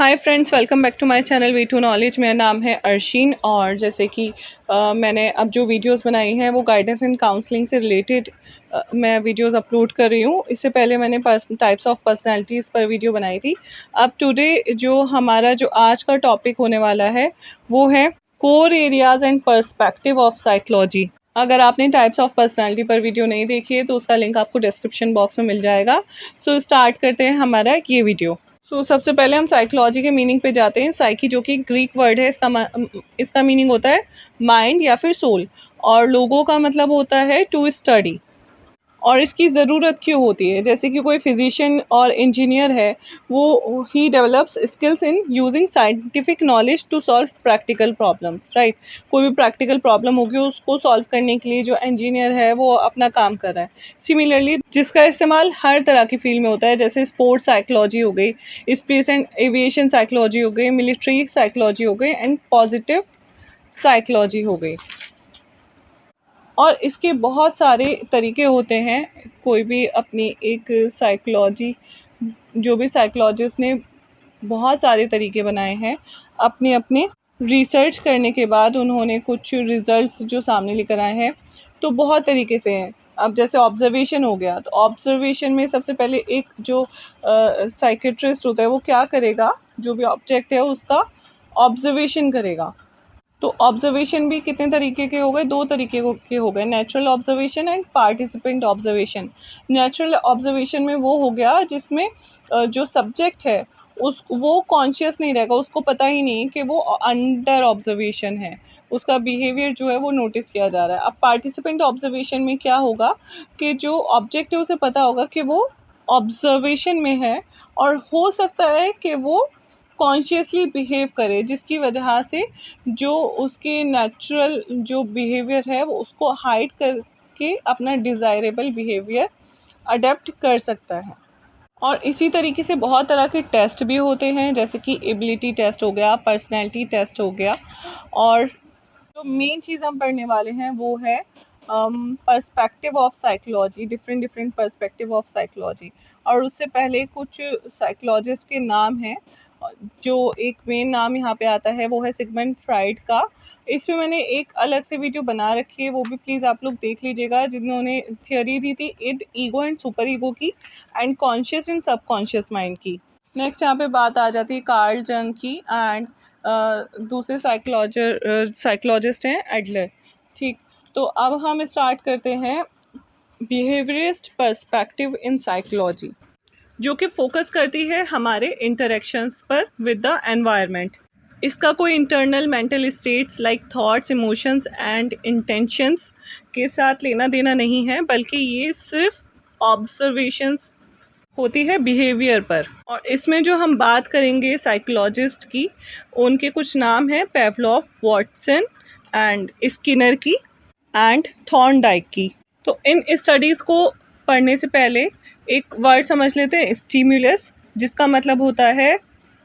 Hi friends, welcome back to my channel we two knowledge. मेरा नाम है अर्शीन और जैसे कि मैंने अब जो वीडियोस बनाई हैं वो गाइडेंस एंड काउंसलिंग से रिलेटेड मैं वीडियोस अपलोड कर रही हूँ। इससे पहले मैंने टाइप्स ऑफ पर्सनालिटीज़ पर वीडियो बनाई थी। अब टुडे जो हमारा जो आज का टॉपिक होने वाला है वो है core areas and perspective of psychology. अगर आपने टाइप्स ऑफ पर्सनालिटी पर वीडियो नहीं देखी है तो उसका लिंक आपको डिस्क्रिप्शन बॉक्स में मिल जाएगा। सो स्टार्ट करते हैं हमारा ये वीडियो। सबसे पहले हम साइकोलॉजी के मीनिंग पे जाते हैं। साइकी जो कि ग्रीक वर्ड है, इसका मीनिंग होता है माइंड या फिर सोल, और लोगो का मतलब होता है टू स्टडी। और इसकी ज़रूरत क्यों होती है? जैसे कि कोई फिजिशियन और इंजीनियर है, वो ही develops skills in using scientific knowledge to solve practical problems, right. कोई भी प्रैक्टिकल प्रॉब्लम होगी उसको सॉल्व करने के लिए जो इंजीनियर है वो अपना काम कर रहा है। सिमिलरली जिसका इस्तेमाल हर तरह की फील्ड में होता है, जैसे स्पोर्ट्स साइकोलॉजी हो गई, स्पेस एंड एविएशन साइकोलॉजी हो गई, मिलिट्री साइकोलॉजी हो गई एंड पॉजिटिव साइकोलॉजी हो गई। और इसके बहुत सारे तरीके होते हैं। कोई भी अपनी एक साइकोलॉजी, जो भी साइकोलॉजिस्ट ने बहुत सारे तरीके बनाए हैं, अपने अपने रिसर्च करने के बाद उन्होंने कुछ रिजल्ट्स जो सामने लेकर आए हैं, तो बहुत तरीके से हैं। अब जैसे ऑब्जर्वेशन हो गया, तो ऑब्जर्वेशन में सबसे पहले एक जो साइकेट्रिस्ट होता है वो क्या करेगा, जो भी ऑब्जेक्ट है उसका ऑब्जर्वेशन करेगा। तो ऑब्जर्वेशन भी कितने तरीके के हो गए? दो तरीके के हो गए, natural observation and participant observation. Natural observation में वो हो गया जिसमें जो सब्जेक्ट है वो कॉन्शियस नहीं रहेगा, उसको पता ही नहीं कि वो अंडर ऑब्जर्वेशन है, उसका बिहेवियर जो है वो नोटिस किया जा रहा है। अब पार्टिसिपेंट ऑब्जर्वेशन में क्या होगा कि जो ऑब्जेक्ट है उसे पता होगा कि वो ऑब्जर्वेशन में है, और हो सकता है कि वो कॉन्शियसली बिहेव करे, जिसकी वजह से जो उसके नेचुरल जो बिहेवियर है वो उसको हाइड करके अपना डिज़ायरेबल बिहेवियर अडेप्ट कर सकता है। और इसी तरीके से बहुत तरह के टेस्ट भी होते हैं, जैसे कि एबिलिटी टेस्ट हो गया, पर्सनैलिटी टेस्ट हो गया, और जो मेन चीज़ हम पढ़ने वाले हैं वो है perspective of psychology, different perspective of psychology. और उससे पहले कुछ साइकोलॉजिस्ट के नाम हैं। जो एक मेन नाम यहाँ पे आता है वो है सिगमंड फ्राइड का। इसमें मैंने एक अलग से वीडियो बना रखी है, वो भी प्लीज़ आप लोग देख लीजिएगा, जिन्होंने थियोरी दी थी id, ego and super ego की, and conscious and subconscious mind की। नेक्स्ट यहाँ पे बात आ जाती है कार्ल जंग की, एंड दूसरे साइकोलॉजिस्ट हैं एडलर, ठीक। तो अब हम स्टार्ट करते हैं बिहेवियरिस्ट पर्सपेक्टिव इन साइकोलॉजी, जो कि फोकस करती है हमारे इंटरेक्शंस पर विद द एनवायरनमेंट। इसका कोई internal mental states like thoughts, emotions and intentions के साथ लेना देना नहीं है, बल्कि ये सिर्फ ऑब्जर्वेशंस होती है बिहेवियर पर। और इसमें जो हम बात करेंगे साइकोलॉजिस्ट की, उनके कुछ नाम हैं पेवलोव, वॉटसन एंड स्किनर की एंड थॉर्नडाइक की। तो इन स्टडीज़ को पढ़ने से पहले एक वर्ड समझ लेते हैं, स्टिमुलस, जिसका मतलब होता है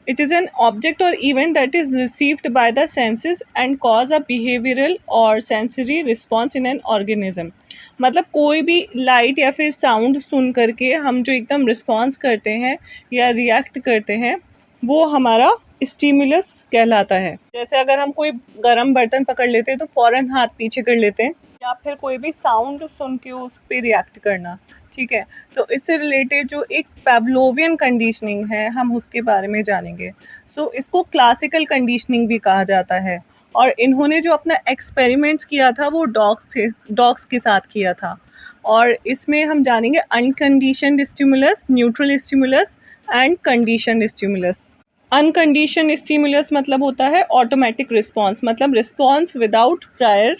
it is an object or event that is received by the senses and cause a behavioural or sensory response in an organism. मतलब कोई भी लाइट या फिर साउंड सुन करके हम जो एकदम रिस्पॉन्स करते हैं या रिएक्ट करते हैं, वो हमारा स्टिमुलस कहलाता है। जैसे अगर हम कोई गर्म बर्तन पकड़ लेते हैं तो फ़ौरन हाथ पीछे कर लेते हैं, या फिर कोई भी साउंड सुन के उस पर रिएक्ट करना, ठीक है। तो इससे रिलेटेड जो एक पेवलोवियन कंडीशनिंग है, हम उसके बारे में जानेंगे। इसको क्लासिकल कंडीशनिंग भी कहा जाता है। और इन्होंने जो अपना एक्सपेरिमेंट्स किया था वो डॉग्स के साथ किया था। और इसमें हम जानेंगे unconditioned stimulus, neutral stimulus and conditioned stimulus. Unconditioned stimulus मतलब होता है ऑटोमेटिक रिस्पॉन्स, मतलब रिस्पॉन्स विदाउट प्रायर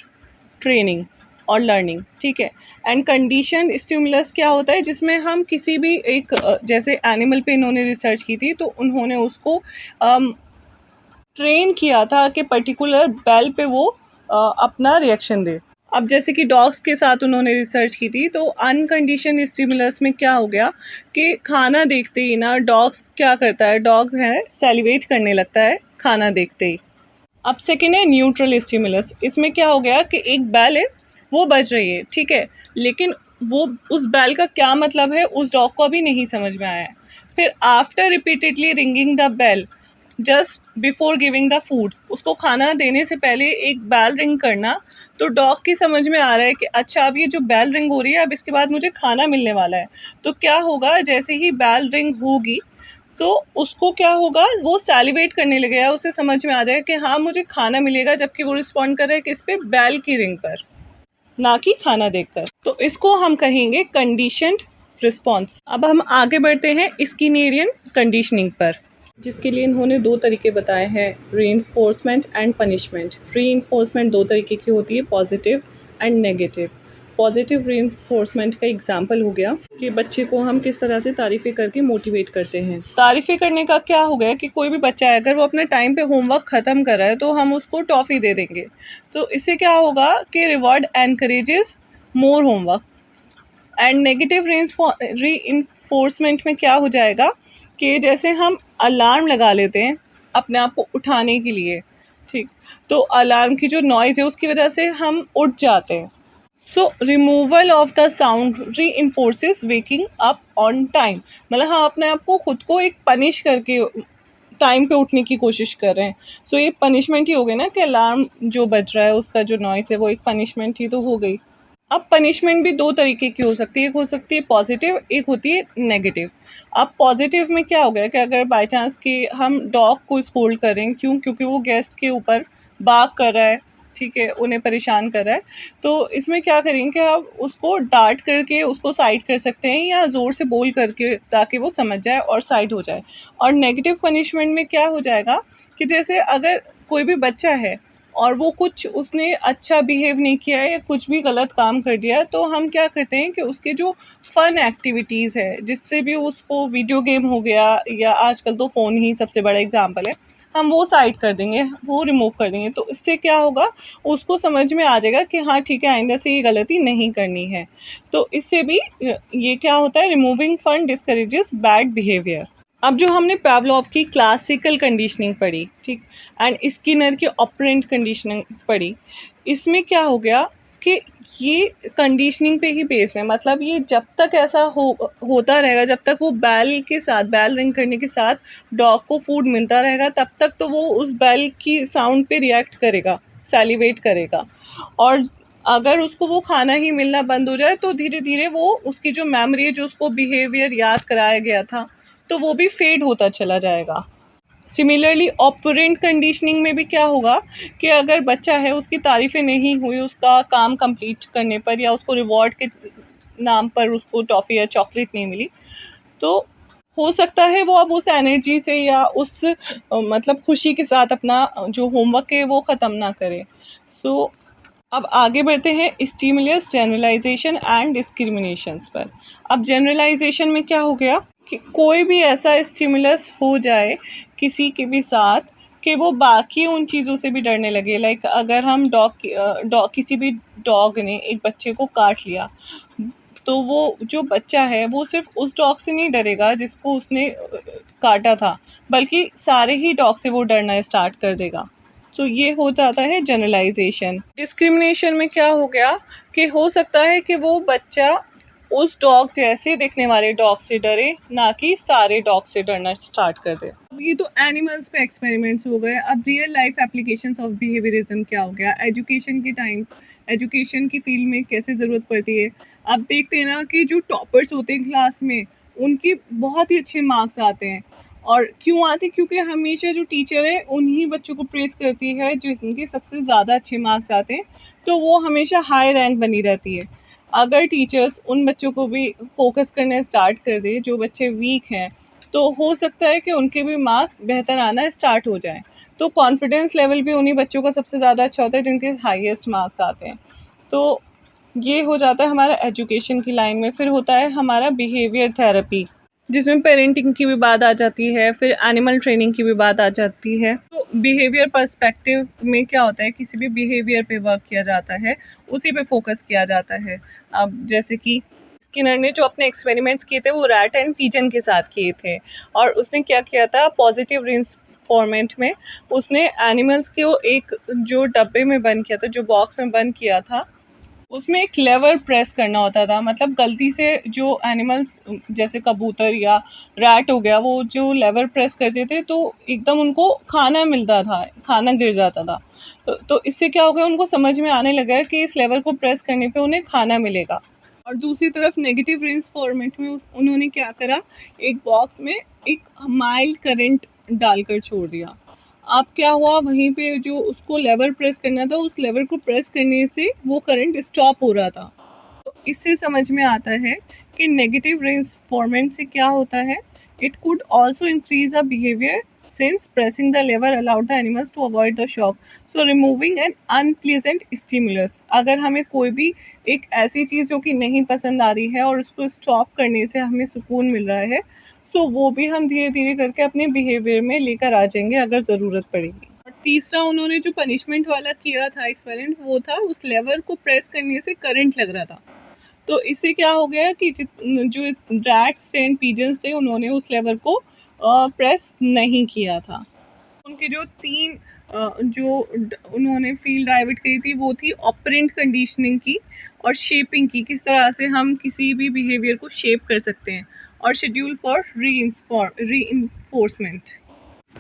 ट्रेनिंग और लर्निंग, ठीक है। एंड कंडीशन स्टिमुलस क्या होता है, जिसमें हम किसी भी एक जैसे एनिमल पे इन्होंने रिसर्च की थी, तो उन्होंने उसको ट्रेन किया था कि पर्टिकुलर बेल पे वो अपना रिएक्शन दे। अब जैसे कि डॉग्स के साथ उन्होंने रिसर्च की थी, तो अनकंडीशन स्टिमुलस में क्या हो गया कि खाना देखते ही ना डॉग्स क्या करता है, डॉग है सैलिवेट करने लगता है खाना देखते ही। अब सेकेंड है न्यूट्रल स्टिमुलस। इसमें क्या हो गया कि एक बेल है वो बज रही है, ठीक है, लेकिन वो उस बेल का क्या मतलब है उस डॉग को अभी नहीं समझ में आया है। फिर after repeatedly ringing the bell, just before giving the food, उसको खाना देने से पहले एक बेल रिंग करना। तो डॉग की समझ में आ रहा है कि अच्छा अब ये जो बेल रिंग हो रही है अब इसके बाद मुझे खाना मिलने वाला है। तो क्या होगा, जैसे ही बेल रिंग होगी तो उसको क्या होगा, वो सैलिवेट करने लगेगा, उसे समझ में आ जाएगा कि हाँ मुझे खाना मिलेगा, जबकि वो रिस्पॉन्ड कर रहा है किस पे, बेल की रिंग पर, ना कि खाना देखकर। तो इसको हम कहेंगे कंडीशनड रिस्पॉन्स। अब हम आगे बढ़ते हैं स्किनेरियन कंडीशनिंग पर, जिसके लिए इन्होंने दो तरीके बताए हैं, रीइंफोर्समेंट एंड पनिशमेंट। रीइंफोर्समेंट दो तरीके की होती है, positive and negative. Positive reinforcement का एग्जाम्पल हो गया कि बच्चे को हम किस तरह से तारीफ़ें करके मोटिवेट करते हैं। तारीफ़ें करने का क्या हो गया कि कोई भी बच्चा है अगर वो अपने टाइम पे होमवर्क ख़त्म कर रहा है तो हम उसको टॉफ़ी दे देंगे। तो इससे क्या होगा कि reward encourages more homework. And negative reinforcement में क्या हो जाएगा कि जैसे हम अलार्म लगा लेते हैं अपने आप को उठाने के लिए, ठीक, तो अलार्म की जो नॉइज़ है उसकी वजह से हम उठ जाते हैं। सो रिमूवल ऑफ द साउंड री इन्फोर्सेस वेकिंग अप ऑन टाइम, मतलब हम अपने आप को खुद को एक पनिश करके टाइम पे उठने की कोशिश कर रहे हैं। सो ये पनिशमेंट ही हो गई ना कि अलार्म जो बज रहा है उसका जो नॉइस है वो एक पनिशमेंट ही तो हो गई। अब पनिशमेंट भी दो तरीके की हो सकती है, एक हो सकती है पॉजिटिव, एक होती है नेगेटिव। अब पॉजिटिव में क्या हो गया कि अगर बाय चांस कि हम डॉग को स्कोल्ड करें, क्यों, क्योंकि वो गेस्ट के ऊपर बाग कर रहा है, ठीक है, उन्हें परेशान कर रहा है, तो इसमें क्या करेंगे कि आप उसको डांट करके उसको साइड कर सकते हैं या ज़ोर से बोल करके, ताकि वो समझ जाए और साइड हो जाए। और नेगेटिव पनिशमेंट में क्या हो जाएगा कि जैसे अगर कोई भी बच्चा है और वो कुछ उसने अच्छा बिहेव नहीं किया है या कुछ भी गलत काम कर दिया है, तो हम क्या करते हैं कि उसके जो फ़न एक्टिविटीज़ है, जिससे भी उसको वीडियो गेम हो गया या आजकल तो फ़ोन ही सबसे बड़ा एग्जांपल है, हम वो साइड कर देंगे, वो रिमूव कर देंगे। तो इससे क्या होगा, उसको समझ में आ जाएगा कि हाँ ठीक है, आइंदा से ये गलती नहीं करनी है। तो इससे भी ये क्या होता है, removing fun discourages bad behaviour. अब जो हमने पावलोव की क्लासिकल कंडीशनिंग पढ़ी, ठीक, एंड स्किनर की ऑपरेंट कंडीशनिंग पढ़ी, इसमें क्या हो गया कि ये कंडीशनिंग पे ही बेस्ड है। मतलब ये जब तक ऐसा होता रहेगा, जब तक वो बैल के साथ, बैल रिंग करने के साथ डॉग को फूड मिलता रहेगा, तब तक तो वो उस बैल की साउंड पे रिएक्ट करेगा, सैलिवेट करेगा। और अगर उसको वो खाना ही मिलना बंद हो जाए तो धीरे धीरे वो उसकी जो मेमोरी है, जो उसको बिहेवियर याद कराया गया था, तो वो भी फेड होता चला जाएगा। सिमिलरली ऑपरेंट कंडीशनिंग में भी क्या होगा कि अगर बच्चा है, उसकी तारीफ़ें नहीं हुई उसका काम कंप्लीट करने पर, या उसको रिवॉर्ड के नाम पर उसको टॉफ़ी या चॉकलेट नहीं मिली, तो हो सकता है वो अब उस एनर्जी से या उस मतलब खुशी के साथ अपना जो होमवर्क है वो ख़त्म ना करे। सो अब आगे बढ़ते हैं स्टिमुलस, जनरलाइजेशन एंड डिस्क्रिमिनेशंस पर। अब जनरलाइजेशन में क्या हो गया कि कोई भी ऐसा स्टिमुलस हो जाए किसी के भी साथ कि वो बाकी उन चीज़ों से भी डरने लगे। लाइक अगर हम किसी भी डॉग ने एक बच्चे को काट लिया, तो वो जो बच्चा है वो सिर्फ उस डॉग से नहीं डरेगा जिसको उसने काटा था, बल्कि सारे ही डॉग से वो डरना स्टार्ट कर देगा। तो ये हो जाता है जनरलाइजेशन। डिस्क्रिमिनेशन में क्या हो गया कि हो सकता है कि वो बच्चा उस डॉग जैसे दिखने वाले डॉग से डरे, ना कि सारे डॉग से डरना स्टार्ट कर दे। अब ये तो एनिमल्स पे एक्सपेरिमेंट्स हो गए। अब real life applications of behaviourism क्या हो गया, एजुकेशन के टाइम, एजुकेशन की फील्ड में कैसे ज़रूरत पड़ती है। अब देखते हैं ना कि जो टॉपर्स होते हैं क्लास में, उनकी बहुत ही अच्छे मार्क्स आते हैं। और क्यों आते, क्योंकि हमेशा जो टीचर है उन्हीं बच्चों को प्रेस करती है जिनके सबसे ज़्यादा अच्छे मार्क्स आते हैं, तो वो हमेशा हाई रैंक बनी रहती है। अगर टीचर्स उन बच्चों को भी फोकस करना स्टार्ट कर दे जो बच्चे वीक हैं, तो हो सकता है कि उनके भी मार्क्स बेहतर आना स्टार्ट हो जाएं। तो कॉन्फिडेंस लेवल भी उन्हीं बच्चों का सबसे ज़्यादा अच्छा होता है जिनके हाईएस्ट मार्क्स आते हैं। तो ये हो जाता है हमारा एजुकेशन की लाइन में। फिर होता है हमारा बिहेवियर थेरेपी, जिसमें पेरेंटिंग की भी बात आ जाती है, फिर एनिमल ट्रेनिंग की भी बात आ जाती है। तो बिहेवियर पर्सपेक्टिव में क्या होता है, किसी भी बिहेवियर पे वर्क किया जाता है, उसी पे फोकस किया जाता है। अब जैसे कि स्किनर ने जो अपने एक्सपेरिमेंट्स किए थे वो रैट एंड पिजन के साथ किए थे, और उसने क्या किया था, पॉजिटिव फॉर्मेट में उसने एनिमल्स को एक जो डब्बे में बंद किया था, जो बॉक्स में बंद किया था, उसमें एक लेवर प्रेस करना होता था, मतलब गलती से जो एनिमल्स जैसे कबूतर या रैट हो गया, वो जो लेवर प्रेस करते थे तो एकदम उनको खाना मिलता था, खाना गिर जाता था। तो इससे क्या हो गया, उनको समझ में आने लगा कि इस लेवर को प्रेस करने पे उन्हें खाना मिलेगा। और दूसरी तरफ नेगेटिव रेंज फॉर्मेट में उन्होंने क्या करा, एक बॉक्स में एक माइल्ड करंट डालकर छोड़ दिया। अब क्या हुआ, वहीं पे जो उसको लेवर प्रेस करना था, उस लेवर को प्रेस करने से वो करंट स्टॉप हो रहा था। तो इससे समझ में आता है कि नेगेटिव रेन्फोर्समेंट से क्या होता है, it could also increase a behaviour since pressing the lever allowed the animals to avoid the shock, so removing an unpleasant stimulus। अगर हमें कोई भी एक ऐसी चीज़ जो कि नहीं पसंद आ रही है और उसको स्टॉप करने से हमें सुकून मिल रहा है, सो वो भी हम धीरे धीरे करके अपने बिहेवियर में लेकर आ जाएंगे अगर ज़रूरत पड़ेगी। और तीसरा उन्होंने जो पनिशमेंट वाला किया था एक्सपेरिमेंट, वो था उस लेवर को प्रेस करने से करंट लग रहा था। तो इससे क्या हो गया कि जो रैट्स थे एंड पीजन्स थे, उन्होंने उस लेवर को प्रेस नहीं किया था। उनकी जो तीन उन्होंने फील्ड डाइवर्ट करी थी, वो थी ऑपरेंट कंडीशनिंग की और शेपिंग की, किस तरह से हम किसी भी बिहेवियर को शेप कर सकते हैं, और शेड्यूल फॉर रीइंफोर्समेंट।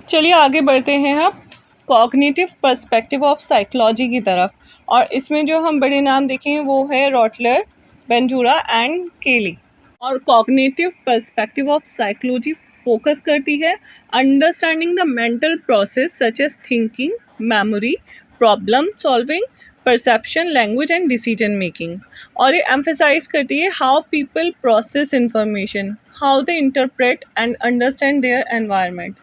चलिए आगे बढ़ते हैं हम कॉग्निटिव पर्सपेक्टिव ऑफ साइकोलॉजी की तरफ। और इसमें जो हम बड़े नाम देखें वो है रॉटलर, बेंजूरा एंड केली। और cognitive perspective of psychology focus करती है understanding the mental process such as thinking, memory, problem solving, perception, language and decision making. और ये एम्फेसाइज करती है how people process information, how they interpret and understand their environment.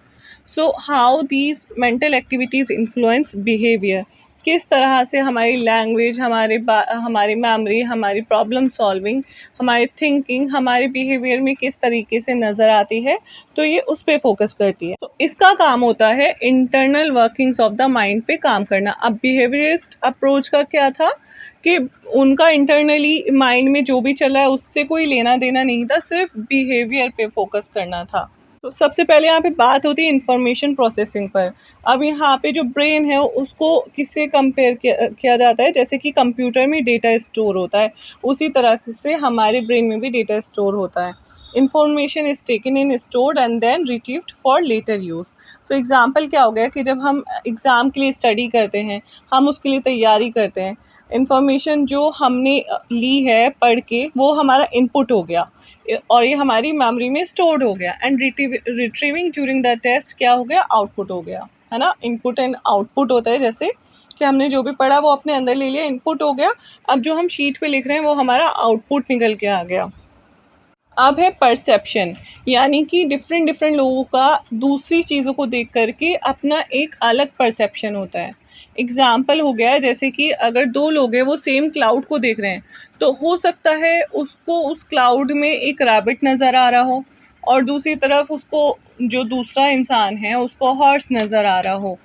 So how these mental activities influence behaviour, किस तरह से हमारी language, हमारी memory, हमारी प्रॉब्लम सॉल्विंग, हमारी थिंकिंग, हमारे बिहेवियर में किस तरीके से नज़र आती है, तो ये उस पर फोकस करती है। तो इसका काम होता है internal workings of the mind पे काम करना। अब बिहेवियरिस्ट अप्रोच का क्या था कि उनका इंटरनली माइंड में जो भी चला है उससे कोई लेना देना नहीं था, सिर्फ बिहेवियर पे फोकस करना था। तो सबसे पहले यहाँ पे बात होती है इंफॉर्मेशन प्रोसेसिंग पर। अब यहाँ पे जो ब्रेन है उसको किससे कंपेयर किया जाता है, जैसे कि कंप्यूटर में डेटा स्टोर होता है, उसी तरह से हमारे ब्रेन में भी डेटा स्टोर होता है। Information is taken in, stored and then retrieved for later use. So example क्या हो गया कि जब हम एग्ज़ाम के लिए स्टडी करते हैं, हम उसके लिए तैयारी करते हैं, इंफॉर्मेशन जो हमने ली है पढ़ के, वो हमारा इनपुट हो गया और ये हमारी मेमोरी में स्टोर्ड हो गया, and retrieving during the test क्या हो गया, आउटपुट हो गया, है ना। इनपुट एंड आउटपुट होता है, जैसे कि हमने जो भी पढ़ा वो अपने अंदर ले लिया, इनपुट हो गया। अब जो हम शीट पे लिख रहे हैं वो हमारा आउटपुट निकल के आ गया। अब है परसेप्शन, यानी कि डिफरेंट लोगों का दूसरी चीज़ों को देख करके अपना एक अलग परसेप्शन होता है। एग्ज़ाम्पल हो गया जैसे कि अगर दो लोग हैं वो सेम क्लाउड को देख रहे हैं, तो हो सकता है उसको उस क्लाउड में एक रैबिट नज़र आ रहा हो और दूसरी तरफ उसको, जो दूसरा इंसान है, उसको हॉर्स नज़र आ रहा हो।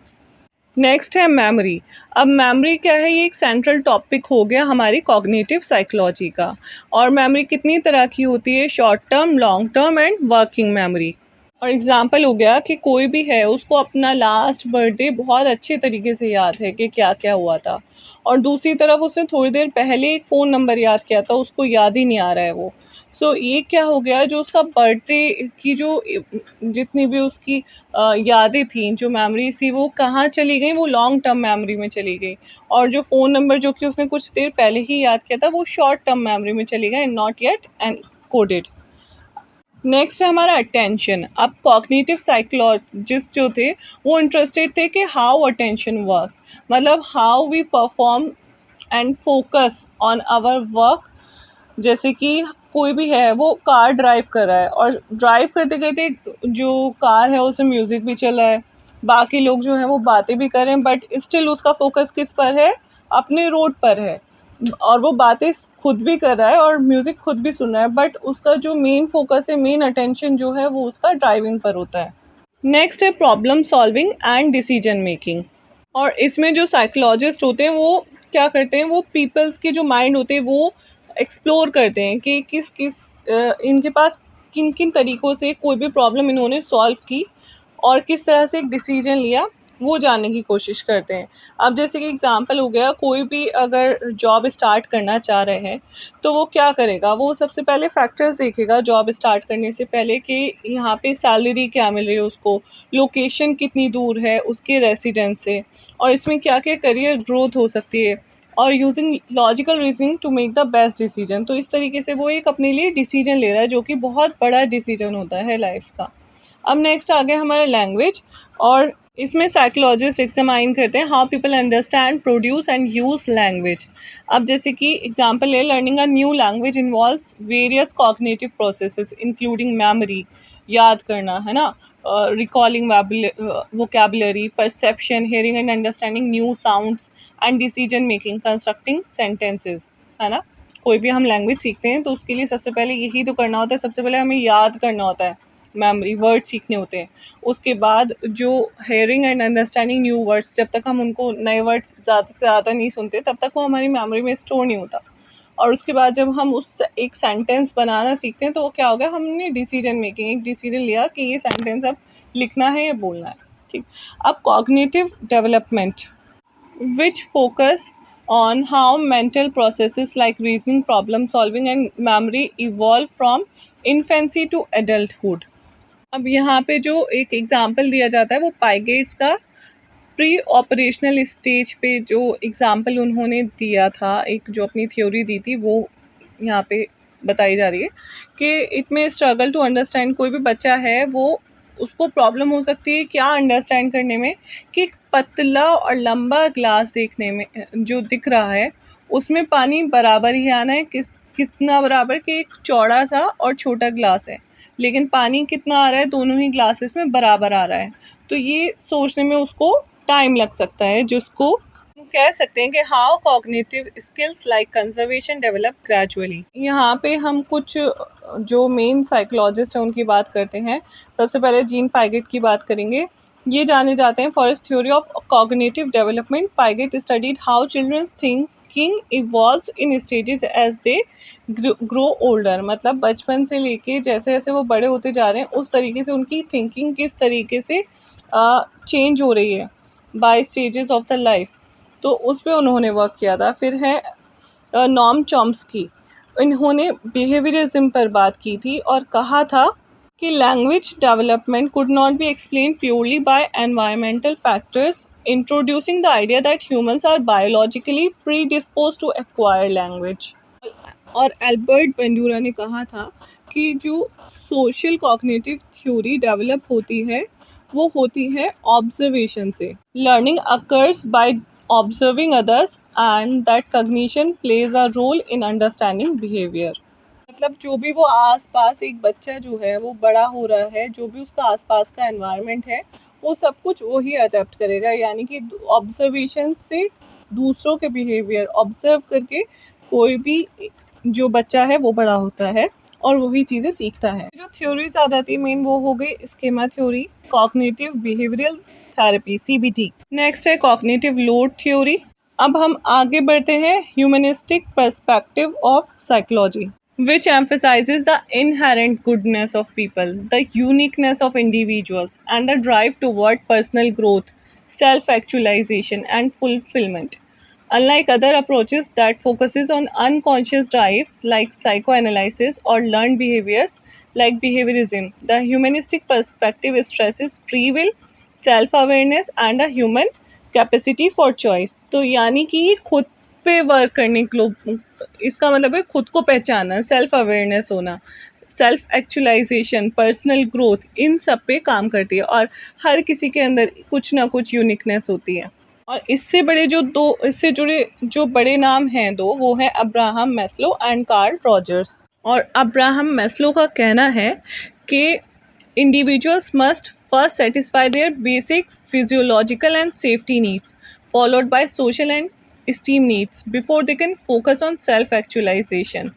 नेक्स्ट है मेमोरी। अब मेमोरी क्या है, ये एक सेंट्रल टॉपिक हो गया हमारी कॉग्निटिव साइकोलॉजी का। और मेमोरी कितनी तरह की होती है, short term, long term and working memory. और एग्ज़ाम्पल हो गया कि कोई भी है उसको अपना लास्ट बर्थडे बहुत अच्छे तरीके से याद है कि क्या क्या हुआ था, और दूसरी तरफ उसने थोड़ी देर पहले एक फ़ोन नंबर याद किया था, उसको याद ही नहीं आ रहा है वो। सो ये क्या हो गया, जो उसका बर्थडे की जो जितनी भी उसकी यादें थी, जो मेमोरीज थी, वो कहाँ चली गई, वो लॉन्ग टर्म मेमोरी में चली गई। और जो फ़ोन नंबर जो कि उसने कुछ देर पहले ही याद किया था, वो शॉर्ट टर्म मेमोरी में चली गई, नॉट येट एनकोडेड। नेक्स्ट है हमारा अटेंशन। अब कॉग्निटिव साइकोलॉजिस्ट जो थे वो इंटरेस्टेड थे कि हाउ अटेंशन वर्क्स, मतलब how we perform and focus on our work. जैसे कि कोई भी है वो कार ड्राइव कर रहा है और ड्राइव करते करते जो कार है उसमें म्यूज़िक भी चल रहा है, बाकी लोग जो हैं वो बातें भी कर रहे हैं, बट स्टिल उसका फोकस किस पर है, अपने रोड पर है, और वो बातें खुद भी कर रहा है और म्यूज़िक खुद भी सुन रहा है, बट उसका जो मेन फोकस है, मेन अटेंशन जो है, वो उसका ड्राइविंग पर होता है। नेक्स्ट है problem solving and decision making. और इसमें जो साइकोलॉजिस्ट होते हैं वो क्या करते हैं, वो पीपल्स के जो माइंड होते हैं वो एक्सप्लोर करते हैं कि किस किस इनके पास किन किन तरीक़ों से कोई भी प्रॉब्लम इन्होंने सॉल्व की और किस तरह से एक डिसीजन लिया वो जानने की कोशिश करते हैं। अब जैसे कि एग्ज़ाम्पल हो गया, कोई भी अगर जॉब स्टार्ट करना चाह रहे हैं तो वो क्या करेगा, वो सबसे पहले फैक्टर्स देखेगा जॉब स्टार्ट करने से पहले कि यहाँ पे सैलरी क्या मिल रही है उसको, लोकेशन कितनी दूर है उसके रेसिडेंस से, और इसमें क्या-क्या करियर ग्रोथ हो सकती है, और using logical reasoning to make the best decision. तो इस तरीके से वो एक अपने लिए डिसीजन ले रहा है, जो कि बहुत बड़ा डिसीजन होता है लाइफ का। अब नेक्स्ट आ गया हमारा लैंग्वेज, और इसमें साइकोलॉजिस्ट एग्जामाइन करते हैं how people understand, produce and use language. अब जैसे कि एग्जांपल है, learning a new language involves various cognitive processes including memory, याद करना है ना, recalling vocabulary, perception, hearing and understanding new sounds and decision making, constructing sentences, है ना। कोई भी हम लैंग्वेज सीखते हैं तो उसके लिए सबसे पहले यही तो करना होता है, सबसे पहले हमें याद करना होता है, मेमोरी, वर्ड सीखने होते हैं। उसके बाद जो hearing and understanding new words, जब तक हम उनको नए वर्ड्स ज़्यादा से ज़्यादा नहीं सुनते तब तक वो हमारी मेमोरी में स्टोर नहीं होता। और उसके बाद जब हम उस एक सेंटेंस बनाना सीखते हैं तो वो क्या हो गया, हमने डिसीजन मेकिंग, एक डिसीजन लिया कि ये सेंटेंस अब लिखना है या बोलना है, ठीक। अब cognitive development which focus on how mental processes like reasoning, problem solving and memory evolve from infancy to adulthood। अब यहाँ पे जो एक एग्जाम्पल दिया जाता है वो पाइगेट्स का प्री ऑपरेशनल स्टेज पे जो एग्जाम्पल उन्होंने दिया था, एक जो अपनी थ्योरी दी थी, वो यहाँ पे बताई जा रही है कि इट में स्ट्रगल टू अंडरस्टैंड, कोई भी बच्चा है वो उसको प्रॉब्लम हो सकती है क्या अंडरस्टैंड करने में कि पतला और लंबा ग्लास देखने में जो दिख रहा है उसमें पानी बराबर ही आना है, कितना बराबर कि एक चौड़ा सा और छोटा ग्लास है, लेकिन पानी कितना आ रहा है, दोनों ही ग्लासेस में बराबर आ रहा है। तो ये सोचने में उसको टाइम लग सकता है, जिसको हम कह सकते हैं कि how cognitive skills like conservation develop gradually. यहाँ पे हम कुछ जो मेन साइकोलॉजिस्ट हैं उनकी बात करते हैं। सबसे पहले जीन पाइगेट की बात करेंगे। ये जाने जाते हैं for his theory of cognitive development. Piaget studied how children thinking evolves in stages as they grow older, मतलब बचपन से लेके जैसे जैसे वो बड़े होते जा रहे हैं उस तरीके से उनकी थिंकिंग किस तरीके से चेंज हो रही है by stages of the life. तो उस पे उन्होंने वर्क किया था। फिर है नॉम चॉम्स्की, इन्होंने बिहेवियरिज्म पर बात की थी और कहा था कि language development could not be explain purely by environmental factors, introducing the idea that humans are biologically predispose to acquire language. और एल्बर्ट बंडूरा ने कहा था कि जो सोशल कॉग्निटिव थ्योरी डेवलप होती है वो होती है ऑब्जर्वेशन से। Learning occurs by observing others and that cognition plays a role in understanding behaviour. मतलब जो भी वो आसपास एक बच्चा जो है वो बड़ा हो रहा है, जो भी उसका आसपास का एनवायरनमेंट है वो सब कुछ वही अडेप्ट करेगा, यानी कि ऑब्जर्वेशन से दूसरों के बिहेवियर ऑब्जर्व करके कोई भी जो बच्चा है वो बड़ा होता है और वही चीज़ें सीखता है। जो थ्योरीज आ जाती है मेन वो हो गई schema theory, cognitive behavioural therapy CBT। Next है कॉग्निटिव लोड थ्योरी। अब हम आगे बढ़ते हैं humanistic perspective of psychology, which emphasizes the inherent goodness of people, the uniqueness of individuals, and the drive toward personal growth, self-actualization, and fulfillment. Unlike other approaches that focuses on unconscious drives like psychoanalysis or learned behaviors like behaviorism, the humanistic perspective stresses free will, self-awareness, and a human capacity for choice. तो यानी कि खुद पे work करने के लोग, इसका मतलब है खुद को पहचानना, सेल्फ अवेयरनेस होना, सेल्फ एक्चुअलाइजेशन, पर्सनल ग्रोथ, इन सब पे काम करती है और हर किसी के अंदर कुछ ना कुछ यूनिकनेस होती है। और इससे जुड़े जो बड़े नाम हैं दो, वो है Abraham Maslow and Karl Rogers. और अब्राहम मैस्लो का कहना है कि individuals must first satisfy their basic physiological and safety needs followed by social and esteem needs before they can focus on self-actualization,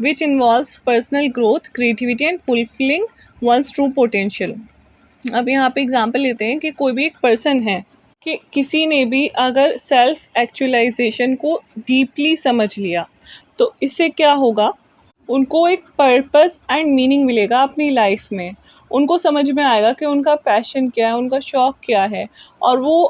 which involves personal growth, creativity and fulfilling one's true potential। अब यहाँ पे example लेते हैं कि कोई भी एक person है कि किसी ने भी अगर सेल्फ एक्चुअलाइजेशन को डीपली समझ लिया तो इससे क्या होगा उनको एक पर्पस एंड मीनिंग मिलेगा अपनी लाइफ में। उनको समझ में आएगा कि उनका पैशन क्या है, उनका शौक़ क्या है, और वो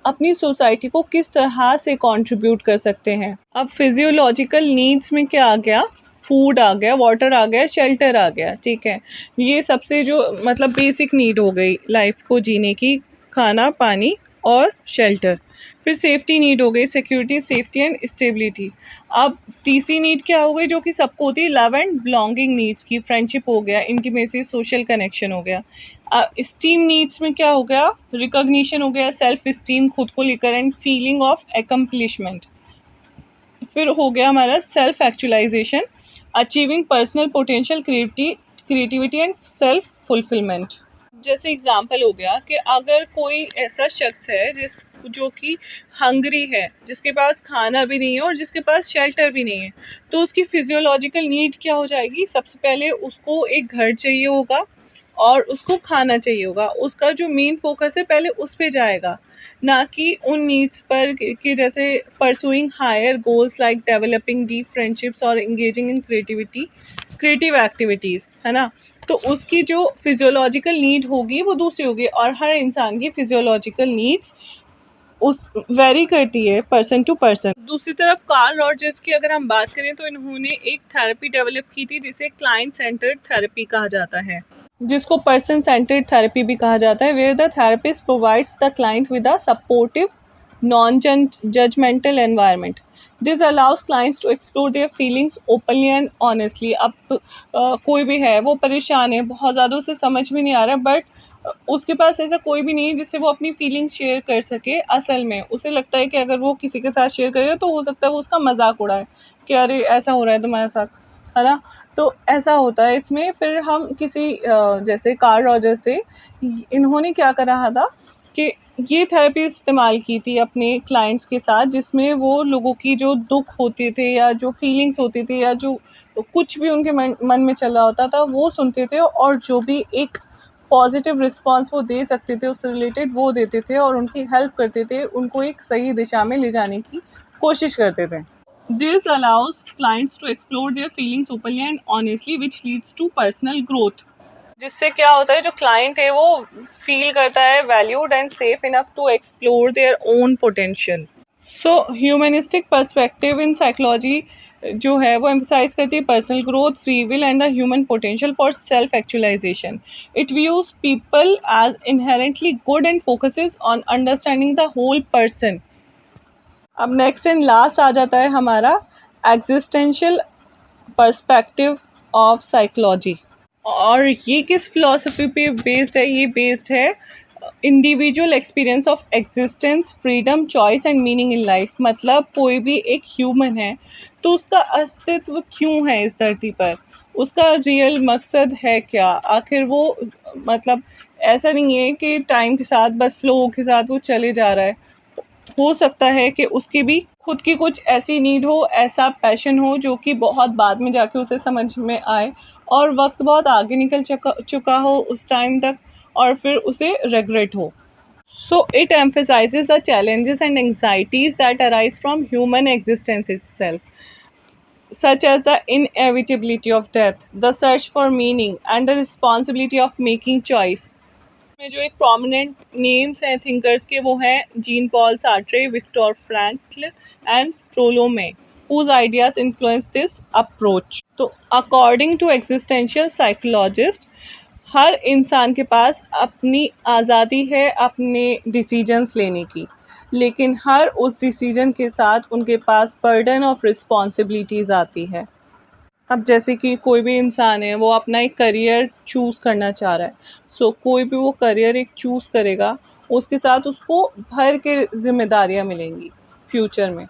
अपनी सोसाइटी को किस तरह से कंट्रीब्यूट कर सकते हैं। अब फिजियोलॉजिकल नीड्स में क्या आ गया? फूड आ गया, वाटर आ गया, शेल्टर आ गया, ठीक है। ये सबसे जो मतलब बेसिक नीड हो गई लाइफ को जीने की, खाना, पानी और शेल्टर। फिर सेफ्टी नीड हो गई, सिक्योरिटी, सेफ्टी एंड स्टेबिलिटी। अब तीसरी नीड क्या हो गई जो कि सबको होती है? लव एंड बिलोंगिंग नीड्स की। फ्रेंडशिप हो गया, इंटीमेसी, सोशल कनेक्शन हो गया। स्टीम नीड्स में क्या हो गया? रिकॉग्निशन हो गया, सेल्फ स्टीम, खुद को लेकर, एंड फीलिंग ऑफ एकम्प्लिशमेंट। फिर हो गया हमारा self actualization, achieving personal potential, creativity and self fulfilment. जैसे एग्जाम्पल हो गया कि अगर कोई ऐसा शख्स है जो कि हंग्री है, जिसके पास खाना भी नहीं है और जिसके पास शेल्टर भी नहीं है, तो उसकी फिजियोलॉजिकल नीड क्या हो जाएगी? सबसे पहले उसको एक घर चाहिए होगा और उसको खाना चाहिए होगा। उसका जो मेन फोकस है पहले उस पे जाएगा, ना कि उन नीड्स पर कि जैसे pursuing higher goals like developing deep friendships और एंगेजिंग इन क्रिएटिव एक्टिविटीज़, है ना। तो उसकी जो फिजियोलॉजिकल नीड होगी वो दूसरी होगी, और हर इंसान की फिजियोलॉजिकल नीड्स उस वेरी करती है पर्सन टू पर्सन। दूसरी तरफ कार्ल रॉजर्स की अगर हम बात करें तो इन्होंने एक थेरेपी डेवलप की थी जिसे क्लाइंट सेंटर्ड थेरेपी कहा जाता है, जिसको पर्सन सेंटर्ड थेरेपी भी कहा जाता है, where the therapist provides the client with a supportive non judgmental environment. This allows clients to explore their feelings openly and honestly. अब कोई भी है, वो परेशान है, बहुत ज़्यादा उसे समझ में नहीं आ रहा, बट उसके पास ऐसा कोई भी नहीं है जिससे वो अपनी फीलिंग्स शेयर कर सके। असल में उसे लगता है कि अगर वो किसी के साथ शेयर करेगा तो हो सकता है वो उसका मजाक उड़ाए कि अरे ऐसा हो रहा है तुम्हारे साथ, है ना। तो ऐसा होता है इसमें। फिर हम किसी जैसे कार्ल रॉजर्स से, इन्होंने क्या कर रहा था कि ये थेरेपी इस्तेमाल की थी अपने क्लाइंट्स के साथ, जिसमें वो लोगों की जो दुख होते थे या जो फीलिंग्स होती थी या जो कुछ भी उनके मन में चल रहा होता था वो सुनते थे, और जो भी एक पॉजिटिव रिस्पांस वो दे सकते थे उससे रिलेटेड वो देते थे, और उनकी हेल्प करते थे, उनको एक सही दिशा में ले जाने की कोशिश करते थे। This allows clients to explore their feelings openly and honestly which leads to personal growth. जिससे क्या होता है, जो क्लाइंट है वो फील करता है valued and safe enough to explore their own potential. So humanistic perspective in psychology जो है वो एम्फसाइज करती है personal growth, free will and the human potential for self actualization. It views people as inherently good and focuses on understanding the whole person. अब next and last आ जाता है हमारा एग्जिस्टेंशियल पर्सपेक्टिव ऑफ साइकोलॉजी। और ये किस philosophy पे based है? ये बेस्ड है individual experience of existence, freedom, choice and meaning in life. मतलब कोई भी एक ह्यूमन है तो उसका अस्तित्व क्यों है इस धरती पर, उसका रियल मकसद है क्या, आखिर वो मतलब ऐसा नहीं है कि टाइम के साथ बस फ्लो के साथ वो चले जा रहा है। हो सकता है कि उसकी भी खुद की कुछ ऐसी नीड हो, ऐसा पैशन हो जो कि बहुत बाद में जाके उसे समझ में आए, और वक्त बहुत आगे निकल चुका हो उस टाइम तक, और फिर उसे रिग्रेट हो। So it emphasizes the challenges and anxieties that arise from human existence itself, such as the inevitability of death, the search for meaning, and the responsibility of making choice। में जो एक prominent names हैं thinkers के वो हैं Jean Paul Sartre, Viktor Frankl and Rollo May, whose ideas influence this approach। तो according to existential psychologist, हर इंसान के पास अपनी आज़ादी है अपने डिसीजंस लेने की, लेकिन हर उस डिसीजन के साथ उनके पास बर्डन ऑफ रिस्पॉन्सिबिलिटीज़ आती है। अब जैसे कि कोई भी इंसान है वो अपना एक करियर चूज़ करना चाह रहा है, सो कोई भी वो करियर एक चूज़ करेगा, उसके साथ उसको भर के जिम्मेदारियां मिलेंगी फ्यूचर में।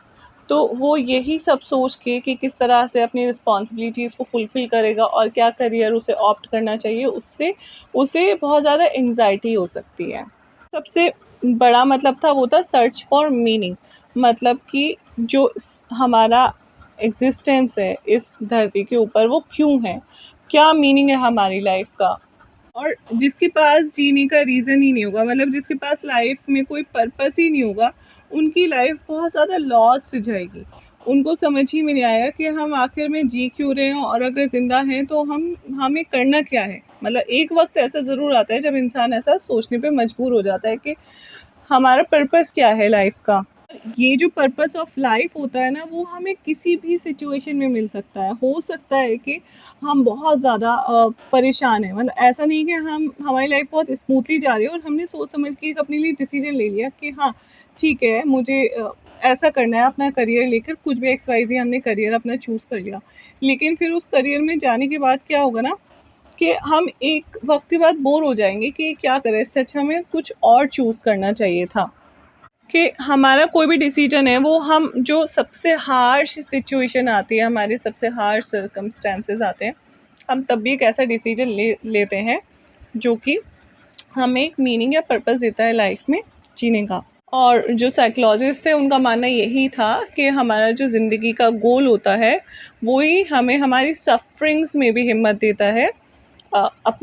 तो वो यही सब सोच के कि किस तरह से अपनी रिस्पॉन्सिबिलिटीज़ को फुलफ़िल करेगा और क्या करियर उसे ऑप्ट करना चाहिए, उससे उसे बहुत ज़्यादा एंग्जाइटी हो सकती है। सबसे बड़ा मतलब था वो था सर्च फॉर मीनिंग, मतलब कि जो हमारा एग्जिस्टेंस है इस धरती के ऊपर वो क्यों है, क्या मीनिंग है हमारी लाइफ का। और जिसके पास जीने का रीज़न ही नहीं होगा, मतलब जिसके पास लाइफ में कोई पर्पस ही नहीं होगा, उनकी लाइफ बहुत ज़्यादा लॉस्ट जाएगी। उनको समझ ही में नहीं आएगा कि हम आखिर में जी क्यों रहे हैं, और अगर ज़िंदा हैं तो हमें करना क्या है। मतलब एक वक्त ऐसा ज़रूर आता है जब इंसान ऐसा सोचने पे मजबूर हो जाता है कि हमारा पर्पस क्या है लाइफ का। ये जो पर्पस ऑफ लाइफ होता है ना, वो हमें किसी भी सिचुएशन में मिल सकता है। हो सकता है कि हम बहुत ज़्यादा परेशान हैं, मतलब ऐसा नहीं कि हमारी लाइफ बहुत स्मूथली जा रही है और हमने सोच समझ के एक अपने लिए डिसीजन ले लिया कि हाँ ठीक है, मुझे ऐसा करना है, अपना करियर लेकर कुछ भी XYZ हमने करियर अपना चूज़ कर लिया। लेकिन फिर उस करियर में जाने के बाद क्या होगा ना, कि हम एक वक्त के बाद बोर हो जाएंगे कि क्या करें, इससे अच्छा हमें कुछ और चूज़ करना चाहिए था। कि हमारा कोई भी डिसीजन है, वो हम जो सबसे हार्श सिचुएशन आती है, हमारे सबसे हार्श सर्कमस्टेंसेस आते हैं, हम तब भी एक ऐसा डिसीजन लेते हैं जो कि हमें एक मीनिंग या पर्पस देता है लाइफ में जीने का। और जो साइकोलॉजिस्ट थे उनका मानना यही था कि हमारा जो ज़िंदगी का गोल होता है, वो ही हमें हमारी सफरिंग्स में भी हिम्मत देता है। अप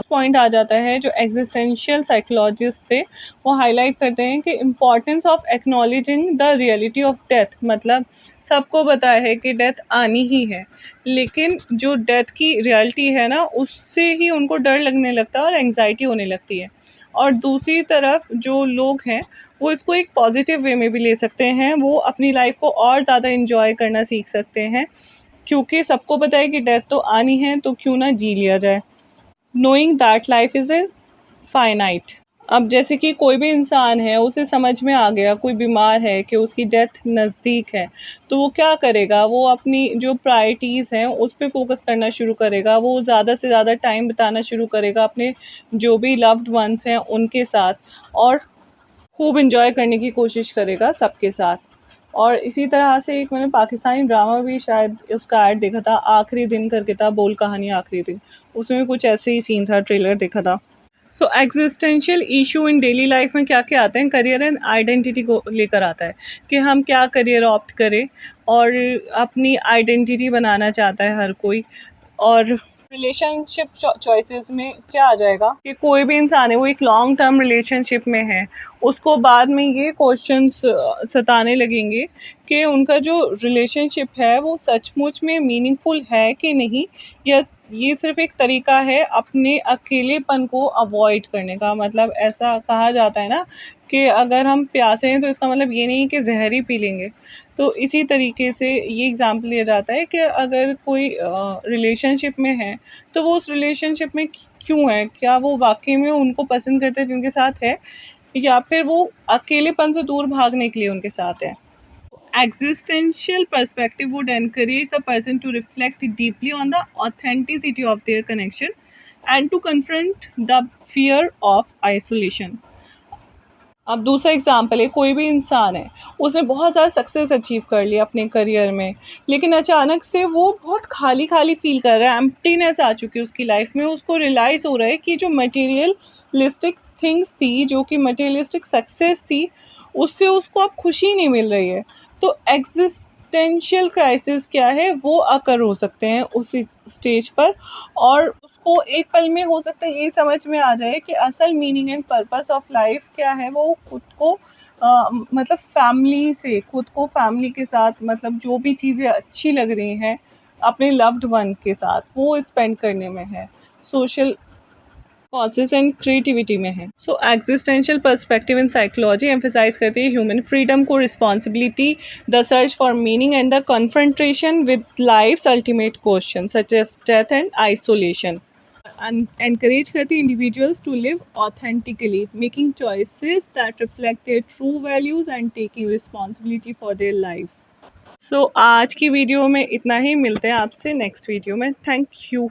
पॉइंट आ जाता है, जो एग्जिस्टेंशियल साइकोलॉजिस्ट थे वो हाईलाइट करते हैं कि importance of acknowledging the reality of death. मतलब सबको पता है कि डेथ आनी ही है, लेकिन जो डेथ की रियलिटी है ना, उससे ही उनको डर लगने लगता है और एंग्जाइटी होने लगती है। और दूसरी तरफ जो लोग हैं, वो इसको एक पॉजिटिव वे में भी ले सकते हैं, वो अपनी लाइफ को और ज़्यादा इंजॉय करना सीख सकते हैं, क्योंकि सबको पता है कि डेथ तो आनी है, तो क्यों ना जी लिया जाए। Knowing that life is a finite. अब जैसे कि कोई भी इंसान है, उसे समझ में आ गया, कोई बीमार है कि उसकी डेथ नज़दीक है, तो वो क्या करेगा, वो अपनी जो प्रायोरिटीज़ हैं उस पे फोकस करना शुरू करेगा। वो ज़्यादा से ज़्यादा टाइम बिताना शुरू करेगा अपने जो भी लव्ड वंस हैं उनके साथ, और खूब इंजॉय करने की कोशिश करेगा सबके साथ। और इसी तरह से एक मैंने पाकिस्तानी ड्रामा भी शायद उसका ऐड देखा था, आखिरी दिन करके था, बोल कहानी आखिरी दिन, उसमें कुछ ऐसे ही सीन था, ट्रेलर देखा था। So existential issue in daily life में क्या क्या आते हैं, करियर एंड आइडेंटिटी को लेकर आता है कि हम क्या करियर ऑप्ट करें, और अपनी आइडेंटिटी बनाना चाहता है हर कोई। और रिलेशनशिप चॉइसेस में क्या आ जाएगा कि कोई भी इंसान है, वो एक लॉन्ग टर्म रिलेशनशिप में है, उसको बाद में ये क्वेश्चंस सताने लगेंगे कि उनका जो रिलेशनशिप है वो सचमुच में मीनिंगफुल है कि नहीं, या ये सिर्फ एक तरीका है अपने अकेलेपन को अवॉइड करने का। मतलब ऐसा कहा जाता है ना कि अगर हम प्यासे हैं तो इसका मतलब ये नहीं कि जहर ही पी लेंगे। तो इसी तरीके से ये एग्ज़ाम्पल लिया जाता है कि अगर कोई रिलेशनशिप में है, तो वो उस रिलेशनशिप में क्यों है? क्या वो वाक़ई में उनको पसंद करते हैं जिनके साथ है, या फिर वो अकेलेपन से दूर भागने के लिए उनके साथ है? Existential perspective would encourage the person to reflect deeply on the authenticity of their connection and to confront the fear of isolation. अब दूसरा एग्जाम्पल है, कोई भी इंसान है, उसने बहुत ज़्यादा सक्सेस अचीव कर लिया अपने करियर में, लेकिन अचानक से वो बहुत खाली खाली फील कर रहा है, एम्प्टीनेस आ चुकी है उसकी लाइफ में। उसको रियलाइज़ हो रहा है कि जो मटेरियलिस्टिक थिंग्स थी, जो कि मटेरियलिस्टिक सक्सेस थी, उससे उसको अब खुशी नहीं मिल रही है। तो एग्जिस्टेंशियल क्राइसिस क्या है, वो अकर हो सकते हैं उसी स्टेज पर, और उसको एक पल में हो सकता है ये समझ में आ जाए कि असल meaning and purpose of life क्या है। वो खुद को मतलब फैमिली से, खुद को फैमिली के साथ, मतलब जो भी चीज़ें अच्छी लग रही हैं अपने लव्ड वन के साथ, वो स्पेंड करने में है, सोशल कॉजेज एंड क्रिएटिविटी में है। So existential perspective in psychology emphasise करती है ह्यूमन फ्रीडम को, responsibility, the search for meaning and the confrontation with life's ultimate question such as death and isolation. Encourage करती है individuals to live authentically, making choices that reflect their true values and taking responsibility for their lives. So आज की video में इतना ही, मिलते हैं आपसे नेक्स्ट वीडियो में। Thank you.